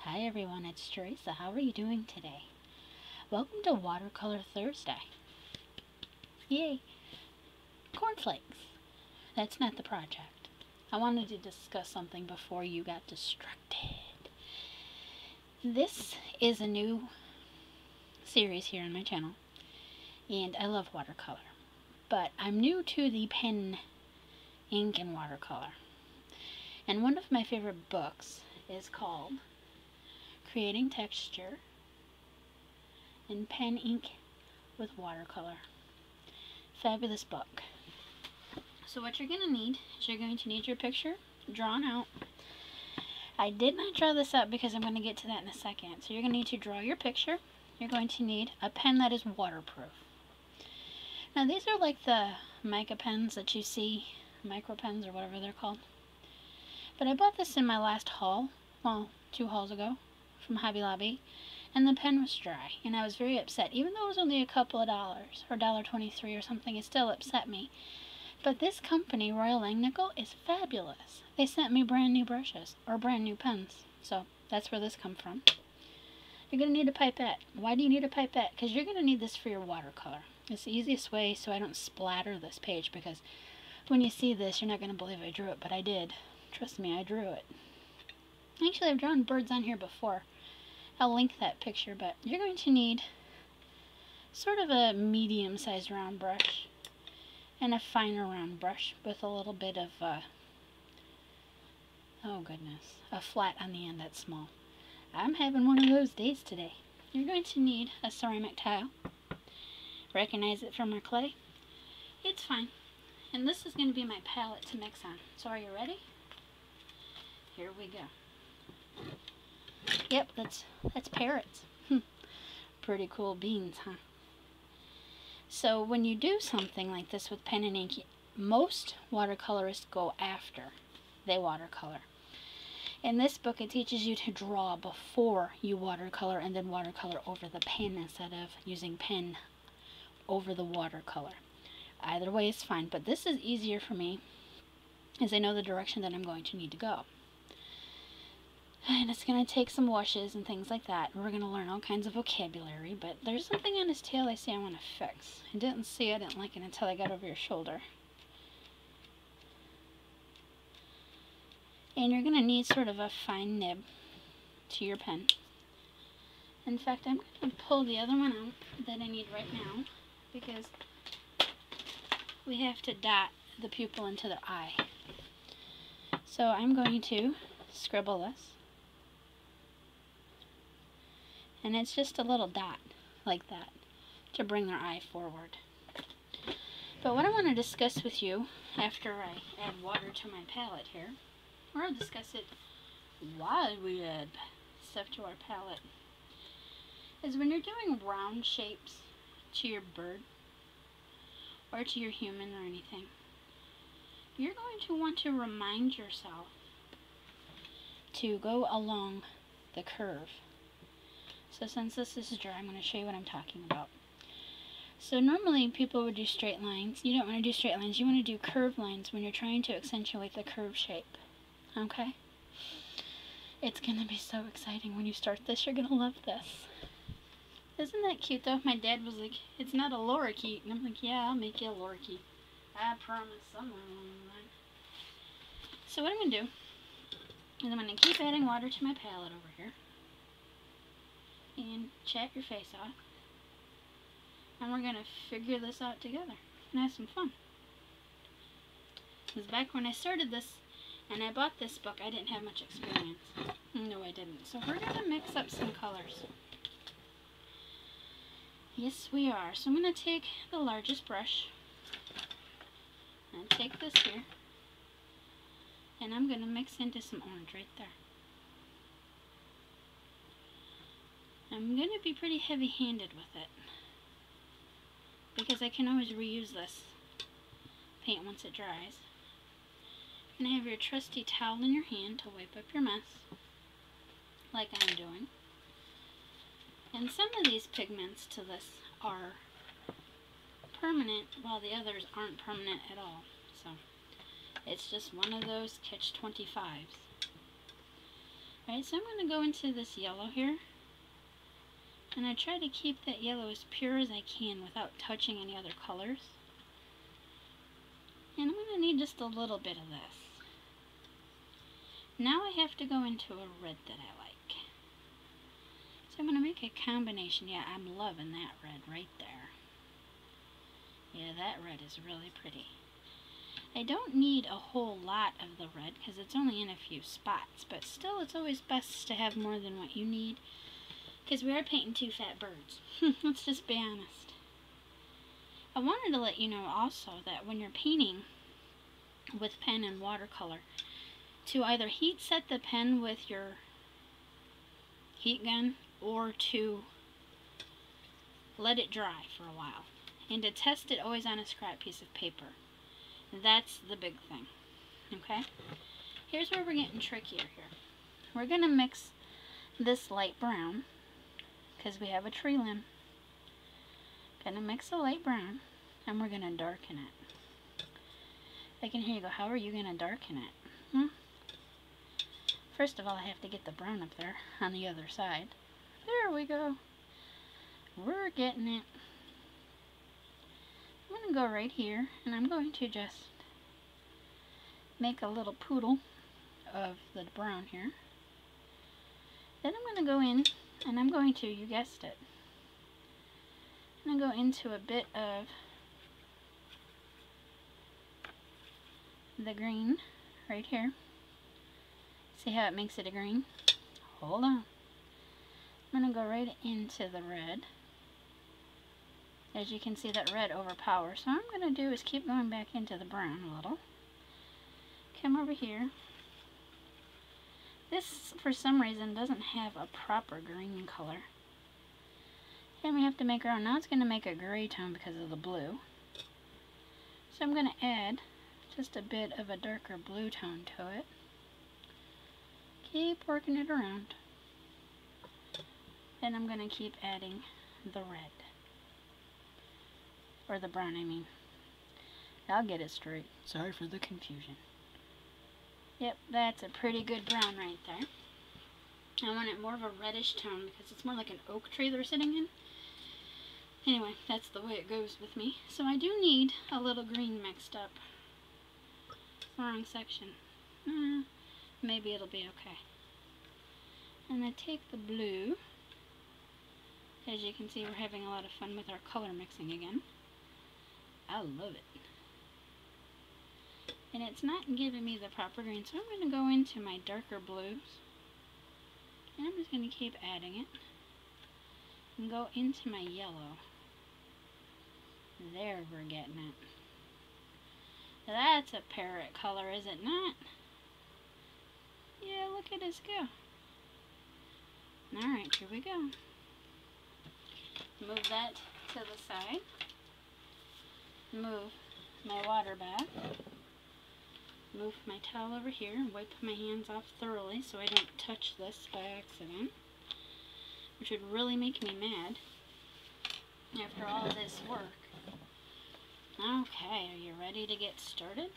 Hi everyone, it's Teresa. How are you doing today? Welcome to Watercolor Thursday. Yay! Cornflakes. That's not the project. I wanted to discuss something before you got distracted. This is a new series here on my channel, and I love watercolor. But I'm new to the pen, ink, and watercolor. And one of my favorite books is called Creating Texture in Pen, Ink, with Watercolor. Fabulous book. So what you're going to need is you're going to need your picture drawn out. I did not draw this up because I'm going to get to that in a second. So you're going to need to draw your picture. You're going to need a pen that is waterproof. Now these are like the mica pens that you see, micro pens or whatever they're called. But I bought this in my last haul, well, 2 hauls ago, from Hobby Lobby, and the pen was dry, and I was very upset. Even though it was only a couple of dollars, or $1.23 or something, it still upset me. But this company, Royal Langnickel, is fabulous. They sent me brand new brushes, or brand new pens, so that's where this comes from. You're going to need a pipette. Why do you need a pipette? Because you're going to need this for your watercolor. It's the easiest way so I don't splatter this page, because when you see this, you're not going to believe I drew it, but I did. Trust me, I drew it. Actually, I've drawn birds on here before. I'll link that picture, but you're going to need sort of a medium-sized round brush and a finer round brush with a little bit of, oh goodness, a flat on the end that's small. I'm having one of those days today. You're going to need a ceramic tile. Recognize it from our clay? It's fine. And this is going to be my palette to mix on. So are you ready? Here we go. Yep, that's parrots. Pretty cool beans, huh? So when you do something like this with pen and ink, most watercolorists go after they watercolor. In this book, it teaches you to draw before you watercolor and then watercolor over the pen instead of using pen over the watercolor. Either way is fine, but this is easier for me as I know the direction that I'm going to need to go. And it's going to take some washes and things like that. We're going to learn all kinds of vocabulary, but there's something on his tail I see I want to fix. I didn't like it until I got over your shoulder. And you're going to need sort of a fine nib to your pen. In fact, I'm going to pull the other one out that I need right now, because we have to dot the pupil into the eye. So I'm going to scribble this. And it's just a little dot, like that, to bring their eye forward. But what I want to discuss with you, after I add water to my palette here, or I'll discuss it while we add stuff to our palette, is when you're doing round shapes to your bird, or to your human or anything, you're going to want to remind yourself to go along the curve. So since this is dry, I'm going to show you what I'm talking about. So normally people would do straight lines. You don't want to do straight lines. You want to do curved lines when you're trying to accentuate the curve shape. Okay? It's going to be so exciting when you start this. You're going to love this. Isn't that cute though? My dad was like, it's not a lorikeet. And I'm like, yeah, I'll make you a lorikeet. I promise, somewhere along the line. So what I'm going to do is I'm going to keep adding water to my palette over here. And chat your face off. And we're going to figure this out together and have some fun. Because back when I started this and I bought this book, I didn't have much experience. No, I didn't. So we're going to mix up some colors. Yes, we are. So I'm going to take the largest brush and take this here. And I'm going to mix into some orange right there. I'm going to be pretty heavy-handed with it, because I can always reuse this paint once it dries. And have your trusty towel in your hand to wipe up your mess, like I'm doing. And some of these pigments to this are permanent, while the others aren't permanent at all. So it's just one of those catch-25s. Alright, so I'm going to go into this yellow here. And I try to keep that yellow as pure as I can without touching any other colors. And I'm going to need just a little bit of this. Now I have to go into a red that I like. So I'm going to make a combination. Yeah, I'm loving that red right there. Yeah, that red is really pretty. I don't need a whole lot of the red because it's only in a few spots, but still it's always best to have more than what you need because we are painting two fat birds. Let's just be honest. I wanted to let you know also that when you're painting with pen and watercolor, to either heat set the pen with your heat gun or to let it dry for a while, and to test it always on a scrap piece of paper. That's the big thing. Okay? Here's where we're getting trickier here. We're going to mix this light brown because we have a tree limb. Going to mix a light brown and we're going to darken it. I can hear you go, how are you going to darken it? First of all, I have to get the brown up there on the other side. There we go. We're getting it. I'm going to go right here and I'm going to just make a little poodle of the brown here. Then I'm going to go in and I'm going to, you guessed it, I'm going to go into a bit of the green right here. See how it makes it a green? Hold on. I'm going to go right into the red. As you can see, that red overpowers. So what I'm going to do is keep going back into the brown a little. Come over here. This, for some reason, doesn't have a proper green color. And we have to make our own. Now it's going to make a gray tone because of the blue. So I'm going to add just a bit of a darker blue tone to it. Keep working it around. Then I'm going to keep adding the red. Or the brown, I mean. I'll get it straight. Sorry for the confusion. Yep, that's a pretty good brown right there. I want it more of a reddish tone because it's more like an oak tree they're sitting in. Anyway, that's the way it goes with me. So I do need a little green mixed up. Wrong section. Maybe it'll be okay. And I take the blue. As you can see, we're having a lot of fun with our color mixing again. I love it. And it's not giving me the proper green, so I'm going to go into my darker blues. And I'm just going to keep adding it. And go into my yellow. There, we're getting it. That's a parrot color, is it not? Yeah, look at us go. Alright, here we go. Move that to the side. Move my water back. Move my towel over here and wipe my hands off thoroughly so I don't touch this by accident, which would really make me mad after all this work. Okay, are you ready to get started?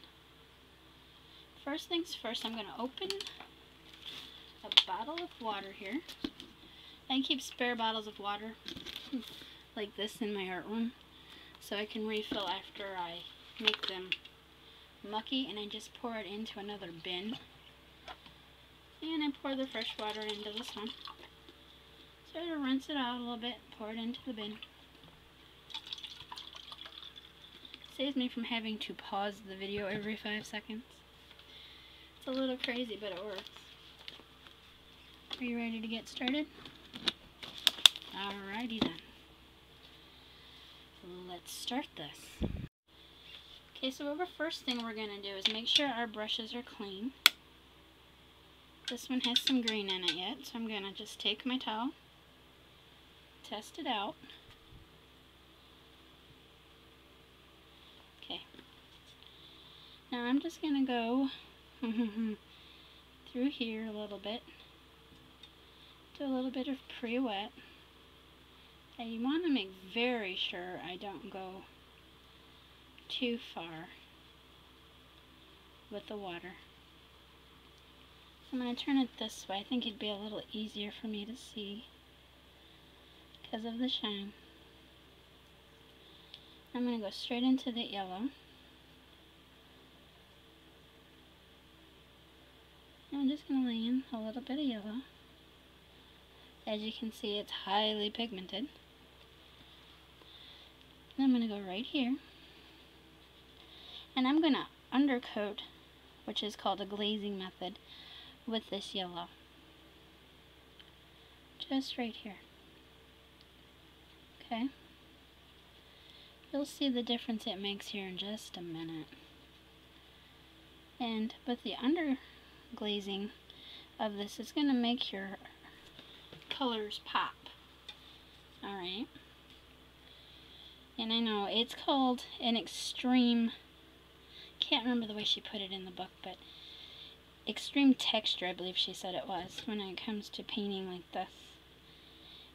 First things first, I'm going to open a bottle of water here. I keep spare bottles of water like this in my art room so I can refill after I make them mucky, and I just pour it into another bin. And I pour the fresh water into this one. So to rinse it out a little bit, pour it into the bin. Saves me from having to pause the video every 5 seconds. It's a little crazy, but it works. Are you ready to get started? Alrighty then. Let's start this. Okay, so the first thing we're going to do is make sure our brushes are clean. This one has some green in it yet, so I'm going to just take my towel, test it out. Okay. Now I'm just going to go through here a little bit. Do a little bit of pre-wet. And you want to make very sure I don't go too far with the water. I'm going to turn it this way. I think it'd be a little easier for me to see because of the shine. I'm going to go straight into the yellow. I'm just going to lay in a little bit of yellow. As you can see, it's highly pigmented. And I'm going to go right here. And I'm going to undercoat, which is called a glazing method, with this yellow. Just right here. Okay? You'll see the difference it makes here in just a minute. And with the underglazing of this, it's going to make your colors pop. Alright? And I know it's called an extreme, can't remember the way she put it in the book, but extreme texture, I believe she said it was, when it comes to painting like this.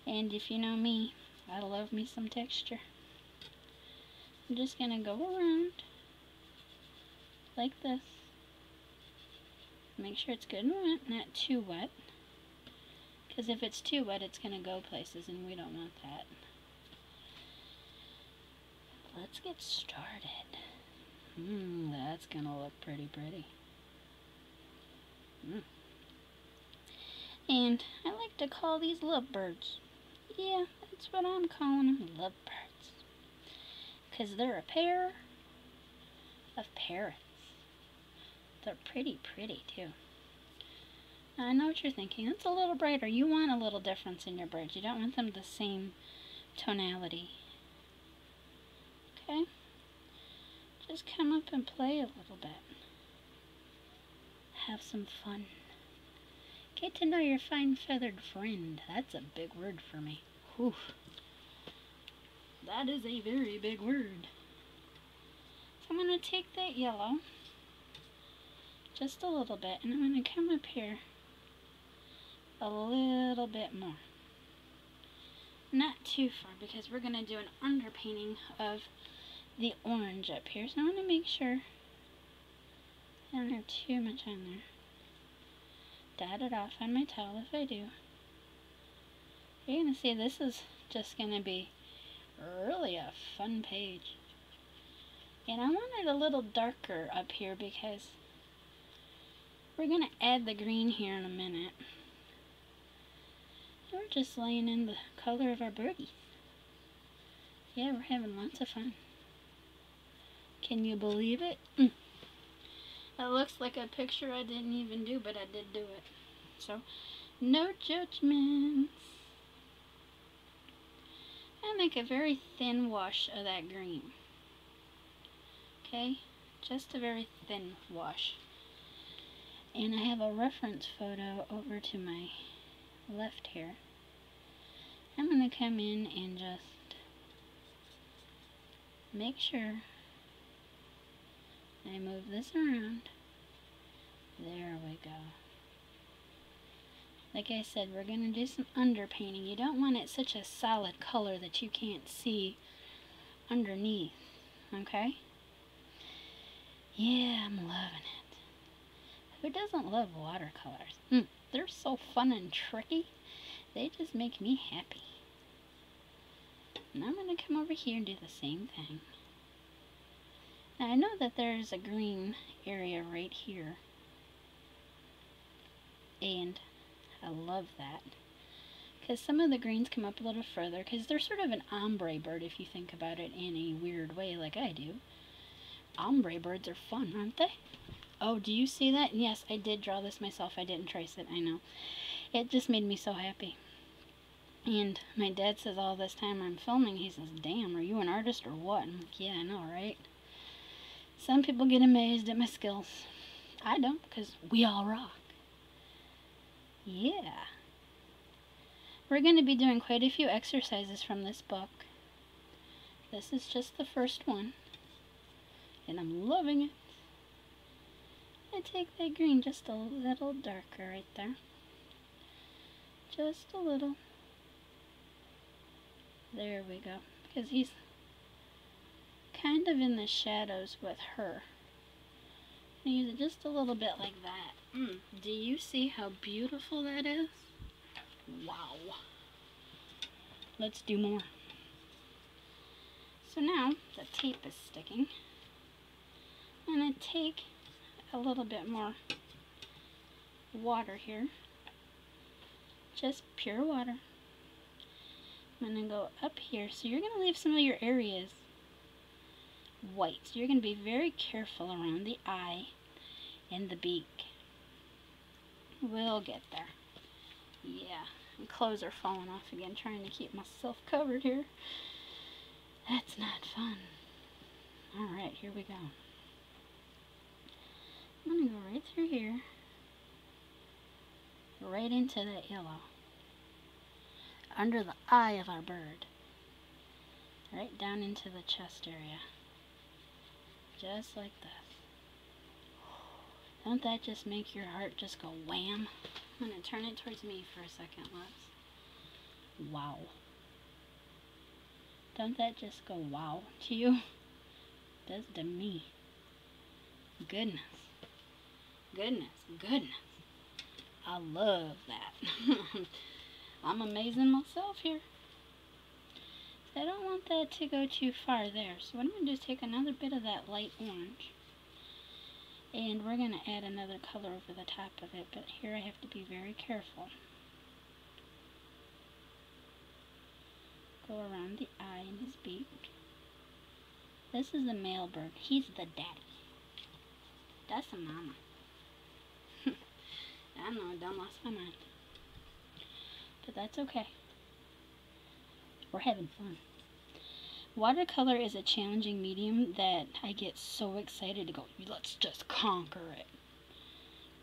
And if you know me, I love me some texture. I'm just going to go around like this. Make sure it's good and wet, not too wet. Because if it's too wet, it's going to go places, and we don't want that. Let's get started. That's going to look pretty. And I like to call these lovebirds. Yeah, that's what I'm calling them, lovebirds. Because they're a pair of parrots. They're pretty too. Now, I know what you're thinking. It's a little brighter. You want a little difference in your birds. You don't want them the same tonality. Okay? Just come up and play a little bit. Have some fun. Get to know your fine feathered friend. That's a big word for me. Whew. That is a very big word. So I'm going to take that yellow, just a little bit, and I'm going to come up here a little bit more. Not too far, because we're going to do an underpainting of the orange up here. So I want to make sure I don't have too much on there. Dot it off on my towel if I do. You're going to see this is just going to be really a fun page. And I want it a little darker up here because we're going to add the green here in a minute. We're just laying in the color of our birdies. Yeah, we're having lots of fun. Can you believe it? It looks like a picture I didn't even do, but I did do it. So, no judgments. I make a very thin wash of that green. Okay? Just a very thin wash. And I have a reference photo over to my left here. I'm going to come in and just make sure I move this around. There we go. Like I said, we're going to do some underpainting. You don't want it such a solid color that you can't see underneath. Okay? Yeah, I'm loving it. Who doesn't love watercolors? They're so fun and tricky. They just make me happy. And I'm going to come over here and do the same thing. Now I know that there's a green area right here. And I love that. Because some of the greens come up a little further. Because they're sort of an ombre bird if you think about it in a weird way like I do. Ombre birds are fun, aren't they? Oh, do you see that? Yes, I did draw this myself. I didn't trace it, I know. It just made me so happy. And my dad says all this time I'm filming, he says, damn, are you an artist or what? I'm like, yeah, I know, right? Some people get amazed at my skills. I don't, because we all rock. Yeah. We're going to be doing quite a few exercises from this book. This is just the first one. And I'm loving it. I take that green just a little darker right there. Just a little. There we go. Because he's kind of in the shadows with her. I use it just a little bit like that. Do you see how beautiful that is? Wow. Let's do more. So now the tape is sticking. I'm going to take a little bit more water here. Just pure water. I'm going to go up here. So you're going to leave some of your areas white. So you're going to be very careful around the eye and the beak. We'll get there. Yeah, my clothes are falling off again, trying to keep myself covered here. That's not fun. Alright, here we go. I'm going to go right through here, right into that yellow, under the eye of our bird, right down into the chest area, just like this. Don't that just make your heart just go wham? I'm going to turn it towards me for a second, let's. Wow. Don't that just go wow to you? It does to me. Goodness. Goodness. Goodness. I love that. I'm amazing myself here. So I don't want that to go too far there. So what I'm going to do is take another bit of that light orange. And we're going to add another color over the top of it, but here I have to be very careful. Go around the eye and his beak. This is the male bird. He's the daddy. That's the mama. I know, I done lost my mind. But that's okay. We're having fun. Watercolor is a challenging medium that I get so excited to go, let's just conquer it.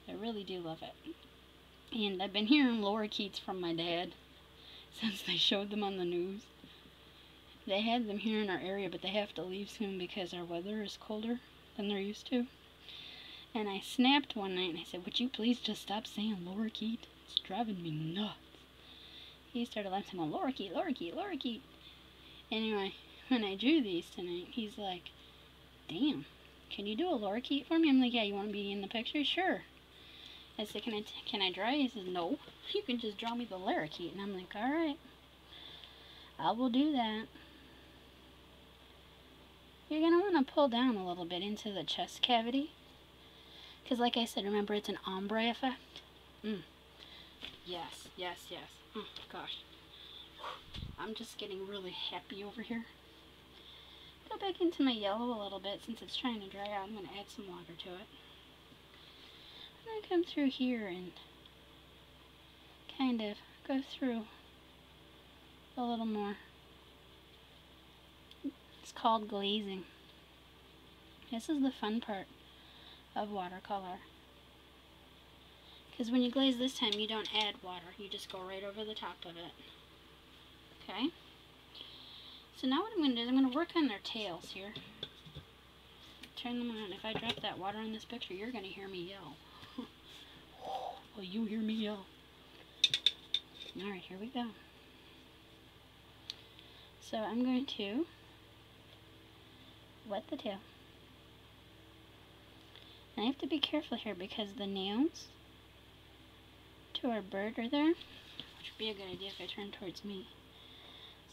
I really do love it. And I've been hearing lorikeets from my dad since they showed them on the news. They had them here in our area, but they have to leave soon because our weather is colder than they're used to. And I snapped one night and I said, would you please just stop saying lorikeet? It's driving me nuts. He started laughing, going, lorikeet, lorikeet, lorikeet. Anyway, when I drew these tonight, he's like, damn, can you do a lorikeet for me? I'm like, yeah, you want to be in the picture? Sure. I said, can I draw? He says, no, you can just draw me the lorikeet. And I'm like, all right, I will do that. You're going to want to pull down a little bit into the chest cavity. Because like I said, remember, it's an ombre effect. Yes, yes, yes. Oh, gosh. I'm just getting really happy over here. Go back into my yellow a little bit since it's trying to dry out. I'm going to add some water to it. I'm going to come through here and kind of go through a little more. It's called glazing. This is the fun part of watercolor. Because when you glaze this time, you don't add water. You just go right over the top of it. Okay? So now what I'm going to do is I'm going to work on their tails here. Turn them on. If I drop that water on this picture, you're going to hear me yell. Will you hear me yell? Alright, here we go. So I'm going to wet the tail. And I have to be careful here because the nails to our bird are there, which would be a good idea if I turn towards me.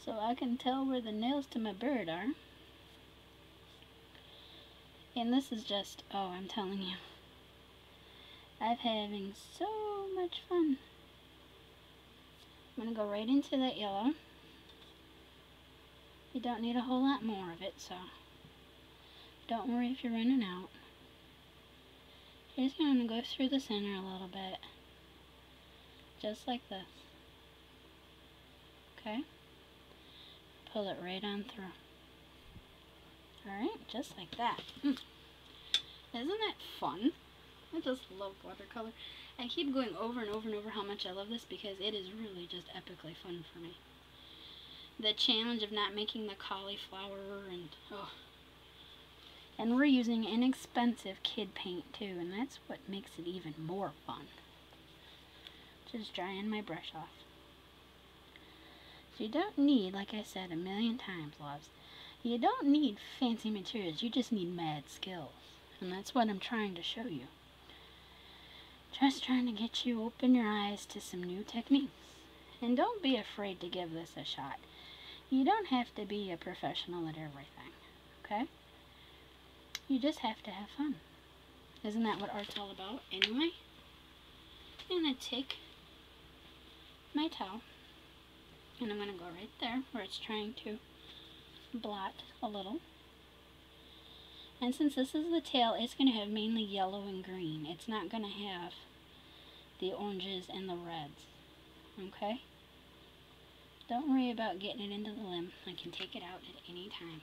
So I can tell where the nails to my bird are. And this is just, oh, I'm telling you, I'm having so much fun. I'm going to go right into that yellow. You don't need a whole lot more of it, so don't worry if you're running out. You're just going to go through the center a little bit. Just like this. Okay? Pull it right on through. Alright, just like that. Isn't that fun? I just love watercolor. I keep going over and over and over how much I love this because it is really just epically fun for me. The challenge of not making the cauliflower and, oh. And we're using inexpensive kid paint too, and that's what makes it even more fun. Just drying my brush off. So you don't need, like I said a million times, loves, you don't need fancy materials, you just need mad skills. And that's what I'm trying to show you. Just trying to get you open your eyes to some new techniques. And don't be afraid to give this a shot. You don't have to be a professional at everything, okay? You just have to have fun. Isn't that what art's all about anyway? I'm going to take my towel and I'm going to go right there where it's trying to blot a little. And since this is the tail, it's going to have mainly yellow and green. It's not going to have the oranges and the reds. Okay? Don't worry about getting it into the limb. I can take it out at any time.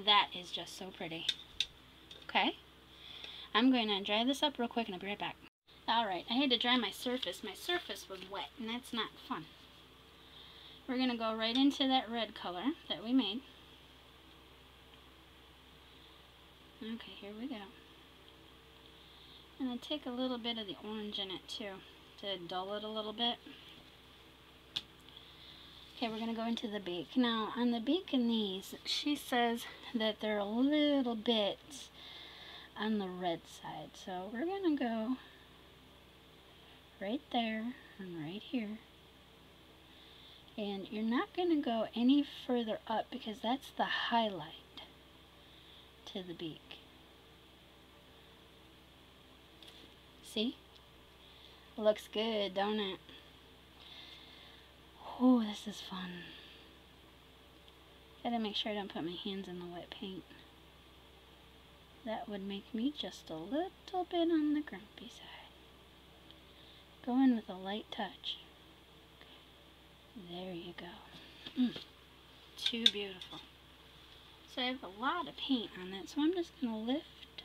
That is just so pretty. Okay? I'm going to dry this up real quick and I'll be right back. Alright, I had to dry my surface. My surface was wet and that's not fun. We're going to go right into that red color that we made. Okay, here we go. And I take a little bit of the orange in it too, to dull it a little bit. Okay, we're going to go into the beak. Now, on the beak in these, she says that they're a little bit on the red side. So we're going to go right there and right here. And you're not going to go any further up because that's the highlight to the beak. See? Looks good, don't it? Oh, this is fun. Gotta make sure I don't put my hands in the wet paint. That would make me just a little bit on the grumpy side. Go in with a light touch. There you go. Too beautiful. So I have a lot of paint on that, so I'm just going to lift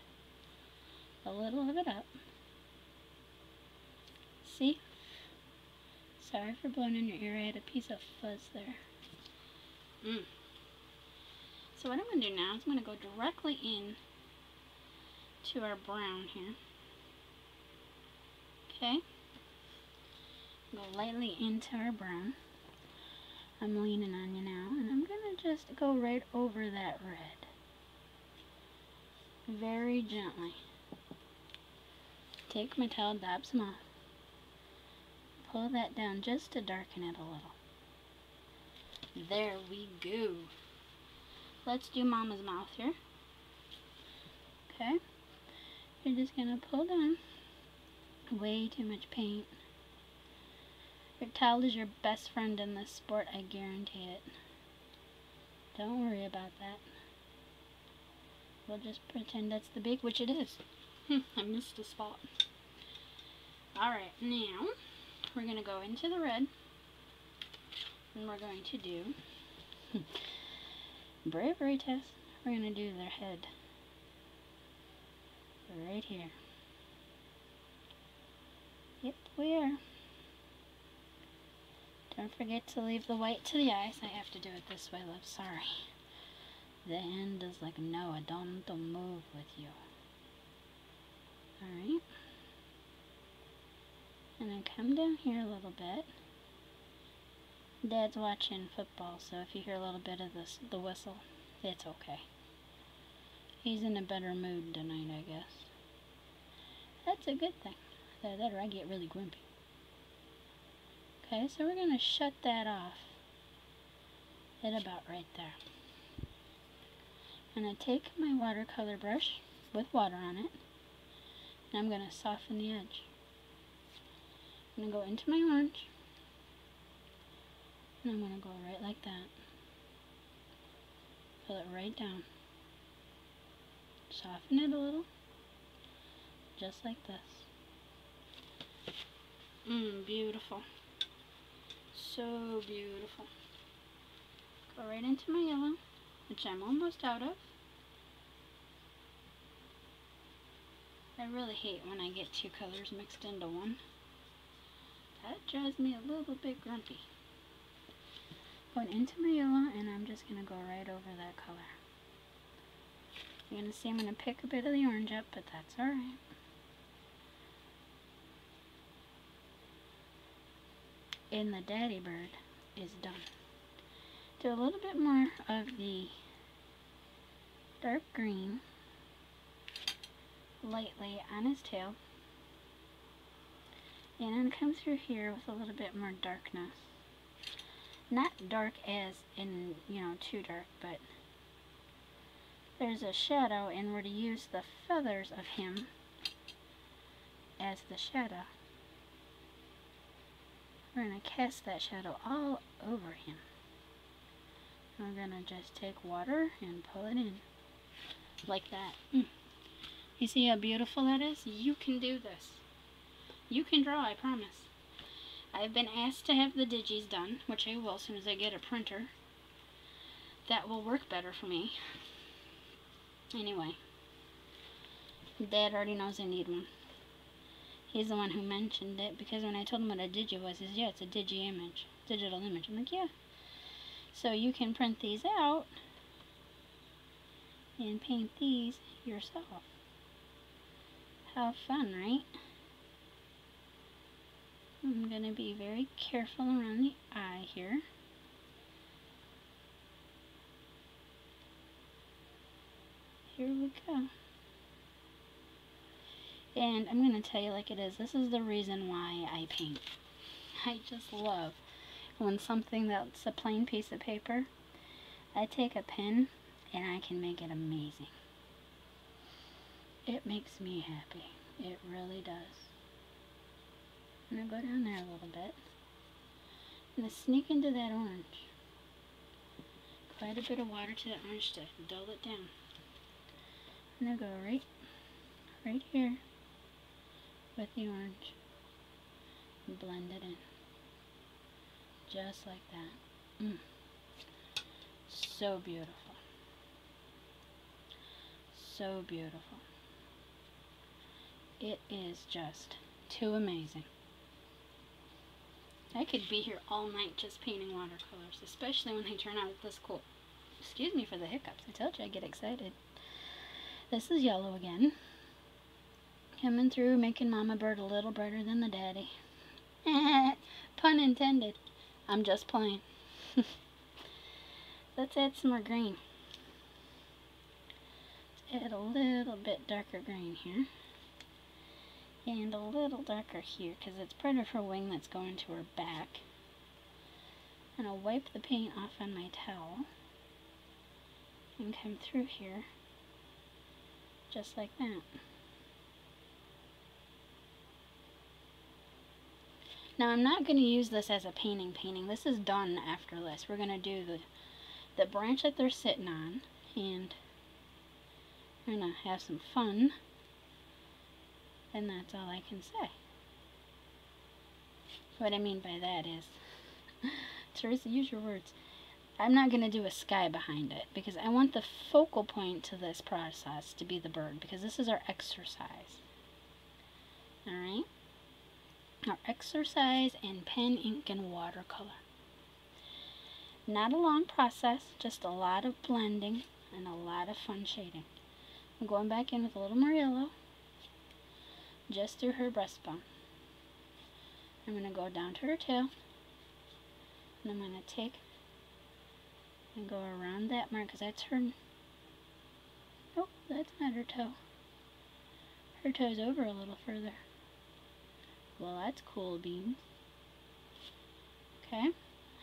a little of it up. See? Sorry for blowing in your ear, I had a piece of fuzz there. So what I'm going to do now is I'm going to go directly in to our brown here. Okay? Go lightly into our brown. I'm leaning on you now, and I'm going to just go right over that red. Very gently. Take my towel, dab some off. Pull that down just to darken it a little. There we go. Let's do Mama's mouth here. Okay? You're just going to pull down. Way too much paint. Your towel is your best friend in this sport, I guarantee it. Don't worry about that. We'll just pretend that's the beak, which it is. I missed a spot. Alright, now we're going to go into the red. And we're going to do bravery test. We're going to do their head. Right here. Yep, we are. Don't forget to leave the white to the eyes. I have to do it this way, love. Sorry. The end is like, no, I don't move with you. Alright. And then come down here a little bit. Dad's watching football, so if you hear a little bit of the whistle, it's okay. He's in a better mood tonight, I guess. That's a good thing. Or I get really grumpy. Okay, so we're going to shut that off at about right there. And I take my watercolor brush with water on it, and I'm going to soften the edge. I'm going to go into my orange, and I'm going to go right like that. Pull it right down. Soften it a little, just like this. Beautiful. So beautiful. Go right into my yellow, which I'm almost out of. I really hate when I get two colors mixed into one. That drives me a little bit grumpy. Going into my yellow, and I'm just going to go right over that color. You're going to see I'm going to pick a bit of the orange up, but that's alright. And the daddy bird is done. Do a little bit more of the dark green lightly on his tail. And I'm going to come through here with a little bit more darkness. Not dark as in, you know, too dark, but there's a shadow, and we're to use the feathers of him as the shadow. We're going to cast that shadow all over him. We're going to just take water and pull it in. Like that. You see how beautiful that is? You can do this. You can draw, I promise. I've been asked to have the digis done, which I will as soon as I get a printer. That will work better for me. Anyway. Dad already knows I need one. He's the one who mentioned it, because when I told him what a digi was, he says, yeah, it's a digi image. Digital image. I'm like, yeah. So you can print these out and paint these yourself. How fun, right? I'm going to be very careful around the eye here. Here we go. And I'm going to tell you like it is. This is the reason why I paint. I just love when something that's a plain piece of paper, I take a pen and I can make it amazing. It makes me happy. It really does. I'm going to go down there a little bit. I'm going to sneak into that orange. Quite a bit of water to that orange to dull it down. I'm going to go right here with the orange and blend it in. Just like that. So beautiful. So beautiful. It is just too amazing. I could be here all night just painting watercolors, especially when they turn out this cool. Excuse me for the hiccups. I told you I get excited. This is yellow again. Coming through, making Mama Bird a little brighter than the daddy. Pun intended. I'm just playing. Let's add some more green. Let's add a little bit darker green here. And a little darker here, because it's part of her wing that's going to her back. And I'll wipe the paint off on my towel. And come through here. Just like that. Now I'm not going to use this as a painting. This is done after this. We're going to do the branch that they're sitting on. And we're going to have some fun. And that's all I can say. What I mean by that is, Teresa, use your words. I'm not going to do a sky behind it, because I want the focal point to this process to be the bird, because this is our exercise. Alright? Our exercise in pen, ink, and watercolor. Not a long process, just a lot of blending and a lot of fun shading. I'm going back in with a little more yellow. Just through her breastbone. I'm going to go down to her tail, and I'm going to take and go around that mark, because that's her. Nope, that's not her toe. Her toe's over a little further. Well, that's cool beans. Okay,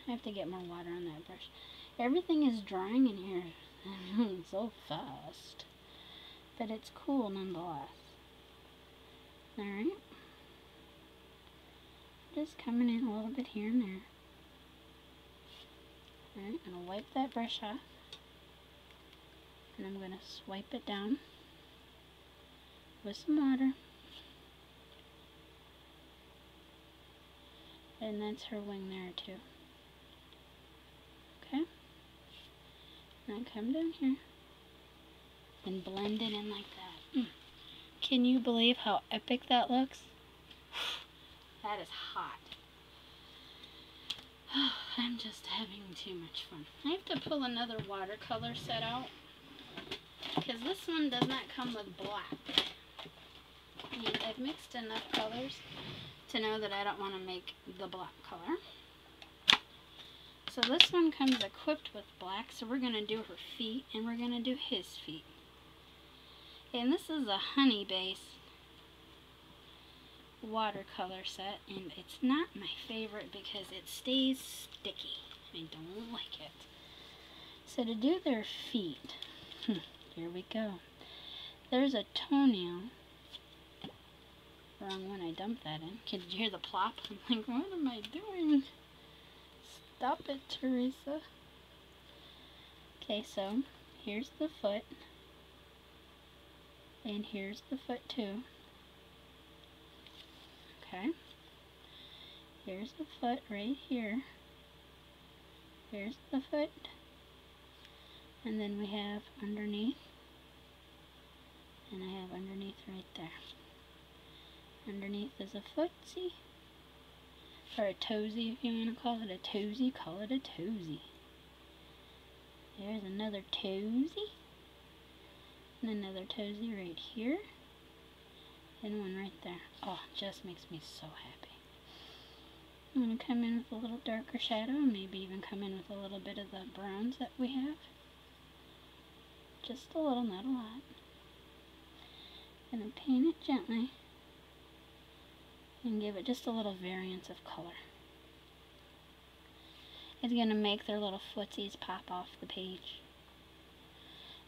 I have to get more water on that brush. Everything is drying in here so fast, but it's cool nonetheless. Alright, just coming in a little bit here and there. Alright, I'm going to wipe that brush off. And I'm going to swipe it down with some water. And that's her wing there too. Okay? And I come down here and blend it in like that. Can you believe how epic that looks? That is hot. I'm just having too much fun. I have to pull another watercolor set out, because this one does not come with black. And I've mixed enough colors to know that I don't want to make the black color. So this one comes equipped with black, so we're going to do her feet, and we're going to do his feet. And this is a honey base. watercolor set, and it's not my favorite because it stays sticky. I don't like it. So to do their feet, here we go. There's a toenail. Wrong one, I dumped that in. Did you hear the plop? I'm like, what am I doing? Stop it, Teresa. Okay, so here's the foot. And here's the foot too. Okay. Here's the foot right here. Here's the foot. And then we have underneath. And I have underneath right there. Underneath is a footsie. Or a toesy, if you want to call it a toesy, call it a toesy. There's another toesy. And another toesy right here. And one right there. Oh, it just makes me so happy. I'm going to come in with a little darker shadow, and maybe even come in with a little bit of the browns that we have. Just a little, not a lot. Gonna paint it gently and give it just a little variance of color. It's gonna make their little footsies pop off the page,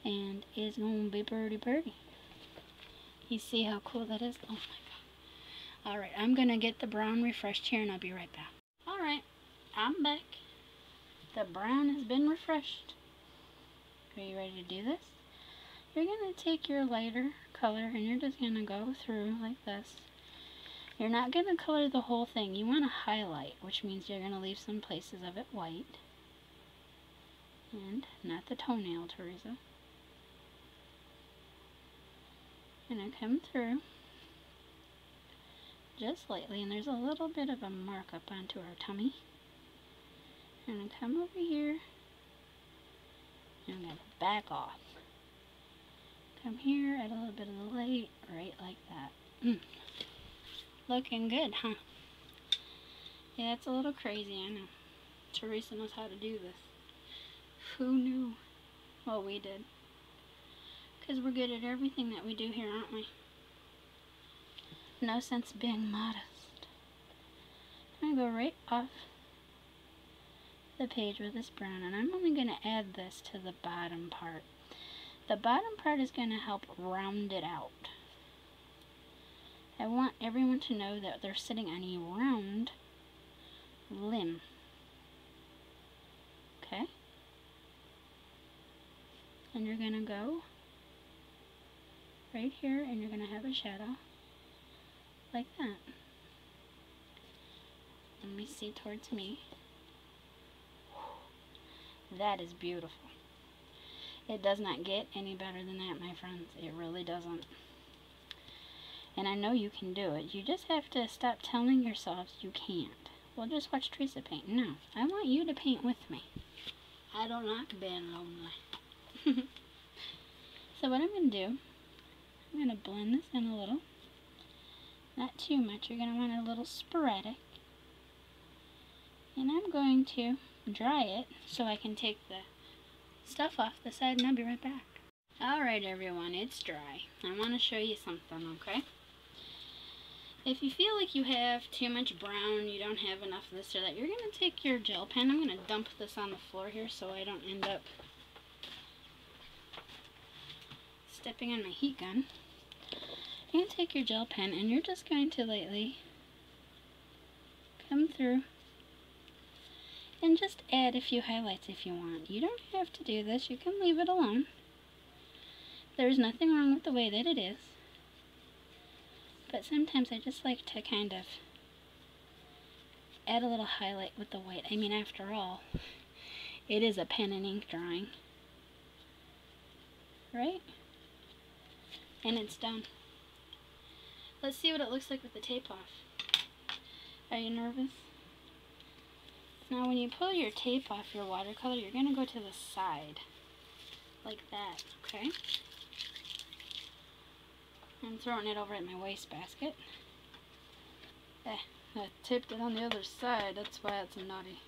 and it's gonna be pretty. You see how cool that is? Oh my god. Alright, I'm gonna get the brown refreshed here, and I'll be right back. Alright, I'm back. The brown has been refreshed. Are you ready to do this? You're going to take your lighter color and you're just going to go through like this. You're not going to color the whole thing. You want to highlight, which means you're going to leave some places of it white. And not the toenail, Teresa. And I come through just lightly, and there's a little bit of a mark up onto our tummy. And I come over here and I'm going to back off. Come here, add a little bit of the light, right like that. Looking good, huh? Yeah, it's a little crazy, I know. Teresa knows how to do this. Who knew? Well, we did. Because we're good at everything that we do here, aren't we? No sense being modest. I'm going to go right off the page with this brown, and I'm only going to add this to the bottom part. The bottom part is going to help round it out. I want everyone to know that they're sitting on a round limb. Okay? And you're going to go right here, and you're going to have a shadow like that. Let me see towards me. That is beautiful. It does not get any better than that, my friends. It really doesn't. And I know you can do it. You just have to stop telling yourselves you can't. Well, just watch Teresa paint. No, I want you to paint with me. I don't like being lonely. So what I'm going to do, I'm going to blend this in a little. Not too much. You're going to want it a little sporadic. And I'm going to dry it so I can take the stuff off the side, and I'll be right back. Alright everyone, it's dry. I want to show you something, okay? If you feel like you have too much brown, you don't have enough of this or that, you're going to take your gel pen. I'm going to dump this on the floor here so I don't end up stepping on my heat gun. You're going to take your gel pen and you're just going to lightly come through and just add a few highlights if you want. You don't have to do this. You can leave it alone. There's nothing wrong with the way that it is. But sometimes I just like to kind of add a little highlight with the white. I mean, after all, it is a pen and ink drawing. Right? And it's done. Let's see what it looks like with the tape off. Are you nervous? Now when you pull your tape off your watercolor, you're going to go to the side. Like that, okay? I'm throwing it over at my wastebasket. I tipped it on the other side, that's why it's naughty.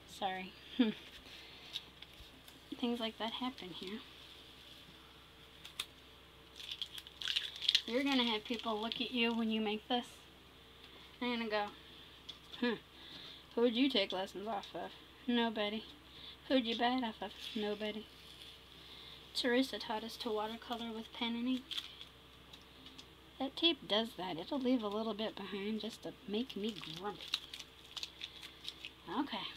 Sorry. Things like that happen here. You're going to have people look at you when you make this I'm gonna go, who'd you take lessons off of? Nobody. Who'd you buy it off of? Nobody. Teresa taught us to watercolor with pen and ink. That tape does that. It'll leave a little bit behind just to make me grumpy. Okay.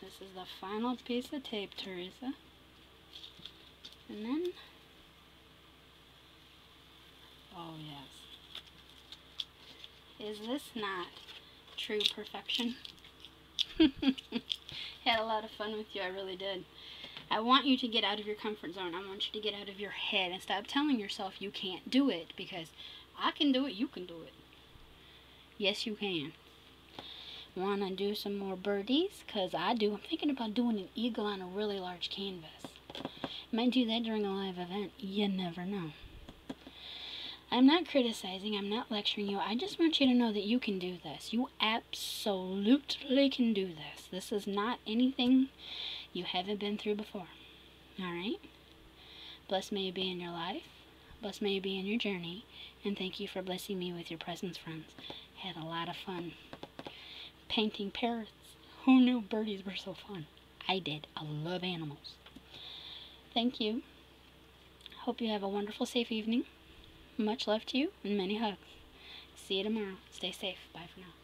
This is the final piece of tape, Teresa. And then, oh yes. Is this not true perfection? Had a lot of fun with you, I really did. I want you to get out of your comfort zone. I want you to get out of your head and stop telling yourself you can't do it, because I can do it, you can do it. Yes, you can. Want to do some more birdies? Because I do. I'm thinking about doing an eagle on a really large canvas. Might do that during a live event. You never know. I'm not criticizing. I'm not lecturing you. I just want you to know that you can do this. You absolutely can do this. This is not anything you haven't been through before. Alright? Blessed may you be in your life. Blessed may you be in your journey. And thank you for blessing me with your presence, friends. Had a lot of fun. Painting parrots. Who knew birdies were so fun? I did. I love animals. Thank you. Hope you have a wonderful, safe evening. Much love to you and many hugs. See you tomorrow. Stay safe. Bye for now.